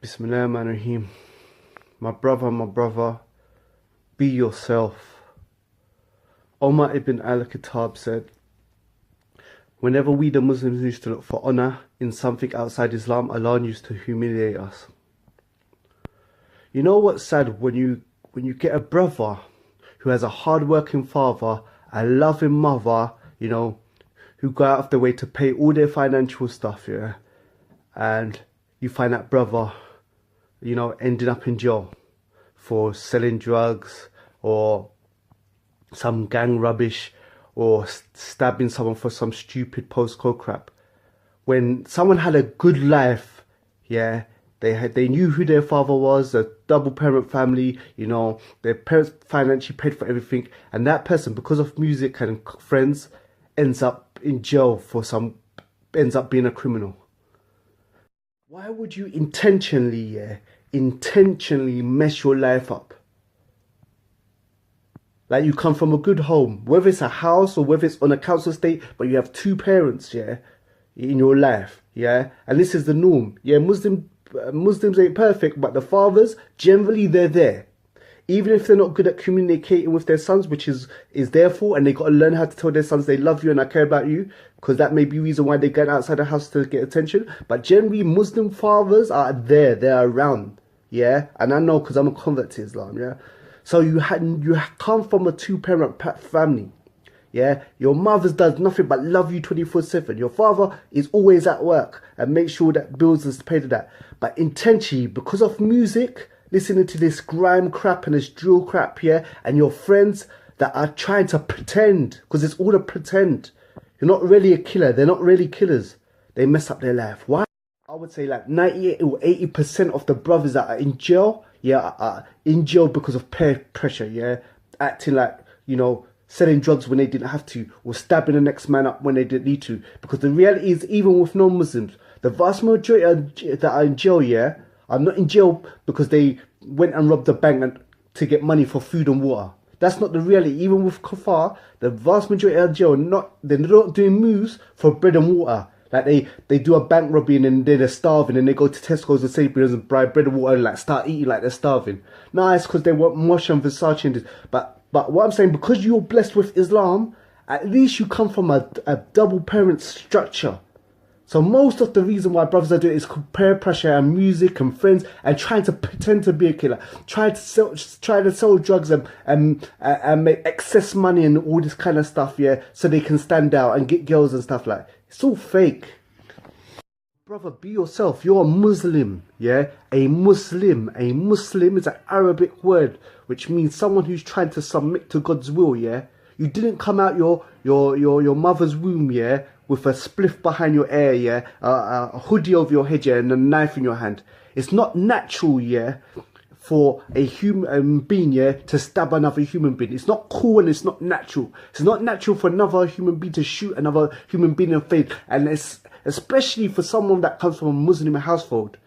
Bismillahirrahmanirrahim. My brother, be yourself. Omar ibn al-Khattab said, whenever we the Muslims used to look for honor in something outside Islam, Allah used to humiliate us. You know what's sad? When you get a brother who has a hard-working father, a loving mother, who go out of their way to pay all their financial stuff, yeah, and you find that brother, ending up in jail for selling drugs or some gang rubbish or stabbing someone for some stupid postcode crap. When someone had a good life, yeah, they knew who their father was, a double parent family, their parents financially paid for everything, and that person, because of music and friends, ends up in jail ends up being a criminal. Why would you intentionally mess your life up? Like, you come from a good home, whether it's a house or whether it's on a council estate, but you have two parents, yeah, in your life, yeah, and this is the norm, yeah. Muslims ain't perfect, but the fathers, generally, they're there. Even if they're not good at communicating with their sons, which is their fault, and they got to learn how to tell their sons they love you and I care about you, because that may be the reason why they get outside the house to get attention. But generally, Muslim fathers are there, they're around, yeah. And I know because I'm a convert to Islam, yeah. So you come from a two-parent family, yeah. Your mother does nothing but love you 24/7. Your father is always at work and make sure that bills is paid to that. But intentionally, because of music, listening to this grime crap and this drill crap, yeah, and your friends that are trying to pretend, because it's all a pretend. You're not really a killer. They're not really killers. They mess up their life. Why? I would say like 98 or 80% of the brothers that are in jail, yeah, are in jail because of peer pressure, yeah, acting like, selling drugs when they didn't have to, or stabbing the next man up when they didn't need to. Because the reality is, even with non-Muslims, the vast majority that are in jail, yeah, are not in jail because they went and robbed a bank to get money for food and water. That's not the reality. Even with Kafar, the vast majority of jail, they're not doing moves for bread and water. Like they do a bank robbery and then they're starving and they go to Tesco's and Sainsbury's and buy bread and water and like start eating like they're starving. No, it's because they want Mosh and Versace and this. But what I'm saying, because you're blessed with Islam, at least you come from a double parent structure. So most of the reason why brothers are doing it is peer pressure and music and friends and trying to pretend to be a killer, trying to sell drugs and make excess money and all this kind of stuff, yeah, so they can stand out and get girls and stuff like that. It's all fake. Brother, be yourself. You're a Muslim, yeah? A Muslim is an Arabic word which means someone who's trying to submit to God's will, yeah? You didn't come out your mother's womb, yeah, with a spliff behind your ear, yeah, a hoodie over your head, yeah, and a knife in your hand. It's not natural, yeah, for a human being, yeah, to stab another human being. It's not cool and it's not natural. It's not natural for another human being to shoot another human being in the face. And it's especially for someone that comes from a Muslim household,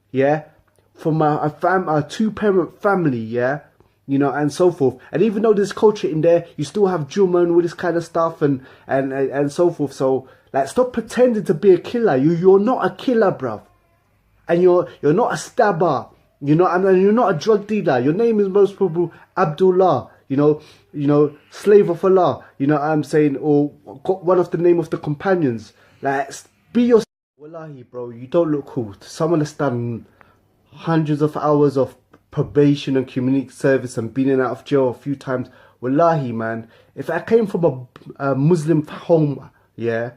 yeah, from a two-parent family, yeah, and so forth. And even though there's culture in there, you still have Juma and all this kind of stuff and so forth. So, like, stop pretending to be a killer. You're not a killer, bruv. And you're not a stabber. And you're not a drug dealer. Your name is most probably Abdullah. Slave of Allah. You know what I'm saying? Or one of the name of the companions. Like, be yourself. Wallahi, bro, you don't look cool. Someone that's done hundreds of hours of probation and community service and been in and out of jail a few times. Wallahi, man, if I came from a Muslim home, yeah,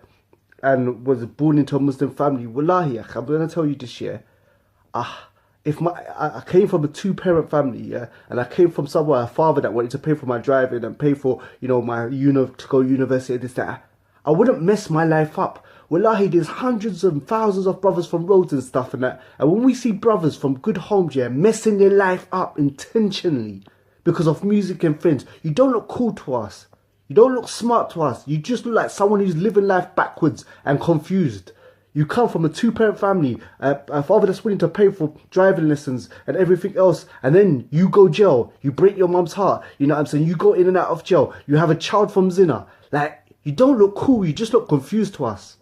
and was born into a Muslim family, wallahi, I'm gonna tell you this, yeah, if I came from a two-parent family, yeah, and I came from somewhere, a father that wanted to pay for my driving and pay for, my to go university, this, that, I wouldn't mess my life up. Wallahi, there's hundreds and thousands of brothers from roads and stuff and that. And when we see brothers from good homes, yeah, messing their life up intentionally because of music and friends, you don't look cool to us. You don't look smart to us. You just look like someone who's living life backwards and confused. You come from a two-parent family, a father that's willing to pay for driving lessons and everything else, and then you go jail. You break your mum's heart. You know what I'm saying? You go in and out of jail. You have a child from zina. Like, you don't look cool. You just look confused to us.